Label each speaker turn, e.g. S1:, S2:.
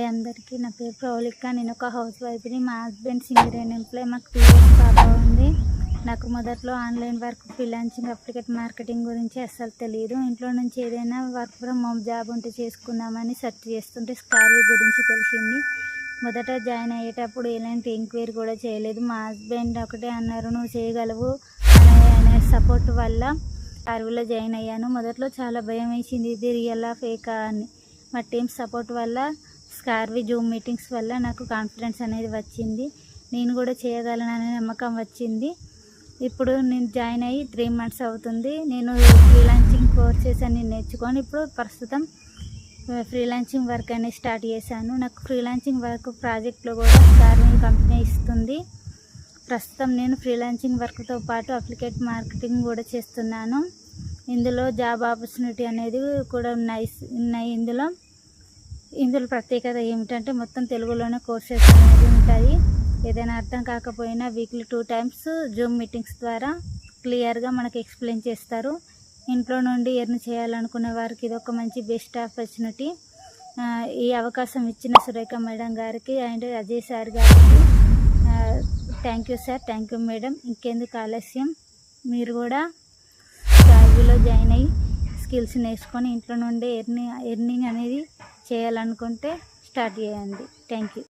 S1: అందరికీ నా పేరు ప్రౌలిక. నేను ఒక హౌస్ వైఫ్ని. మా హస్బెండ్ సింగర్ అండ్ ఎంప్లాయ్. మాకు 2 years పాప ఉంది. నాకు మొదట్లో ఆన్లైన్ వర్క్, ఫ్రీలాన్సింగ్, అప్లికేట్ మార్కెటింగ్ గురించి అస్సలు తెలియదు. ఇంట్లో నుంచి ఏదైనా వర్క్ ఫ్రమ్ హోమ్ జాబ్ ఉంటే చేసుకుందామని సెర్చ్ చేస్తుంటే స్కార్వీ గురించి తెలిసింది. మొదట జాయిన్ అయ్యేటప్పుడు ఎలాంటి ఎంక్వైరీ కూడా చేయలేదు. మా హస్బెండ్ ఒకటే అన్నారు, నువ్వు చేయగలవు అనే సపోర్ట్ వల్ల స్కార్వీలో జాయిన్ అయ్యాను. మొదట్లో చాలా భయం వేసింది, ఇది రియలా ఫేకా అని. మా టీమ్ సపోర్ట్ వల్ల, స్కార్వీ జూమ్ మీటింగ్స్ వల్ల నాకు కాన్ఫిడెన్స్ అనేది వచ్చింది. నేను కూడా చేయగలననే నమ్మకం వచ్చింది. ఇప్పుడు నేను జాయిన్ అయ్యి 3 months అవుతుంది. నేను ఫ్రీలాన్సింగ్ కోర్సెస్ అన్ని నేర్చుకొని ఇప్పుడు ప్రస్తుతం ఫ్రీలాన్సింగ్ వర్క్ అనేది స్టార్ట్ చేశాను. నాకు ఫ్రీలాన్సింగ్ వర్క్ ప్రాజెక్ట్లో కూడా స్కార్వీ కంపెనీ ఇస్తుంది. ప్రస్తుతం నేను ఫ్రీలాన్సింగ్ వర్క్తో పాటు అప్లికేట్ మార్కెటింగ్ కూడా చేస్తున్నాను. ఇందులో జాబ్ ఆపర్చునిటీ అనేది కూడా ఉన్నాయి. ఇందులో ప్రత్యేకత ఏమిటంటే మొత్తం తెలుగులోనే కోర్సెస్ అనేది ఉంటాయి. ఏదైనా అర్థం కాకపోయినా వీక్లీ 2 times జూమ్ మీటింగ్స్ ద్వారా క్లియర్గా మనకు ఎక్స్ప్లెయిన్ చేస్తారు. ఇంట్లో నుండి ఎర్న్ చేయాలనుకునే వారికి ఇది ఒక మంచి బెస్ట్ ఆపర్చునిటీ. ఈ అవకాశం ఇచ్చిన సురేఖ మేడం గారికి అండ్ అజయ్ సార్ గారికి thank you sir, thank you madam. ఇంకెందుకు ఆలస్యం, మీరు కూడా స్కార్వీలో జాయిన్ అయ్యి స్కిల్స్ నేర్చుకొని ఇంట్లో నుండి ఎర్నింగ్ అనేది చేయాలనుకుంటే స్టార్ట్ చేయండి. Thank you.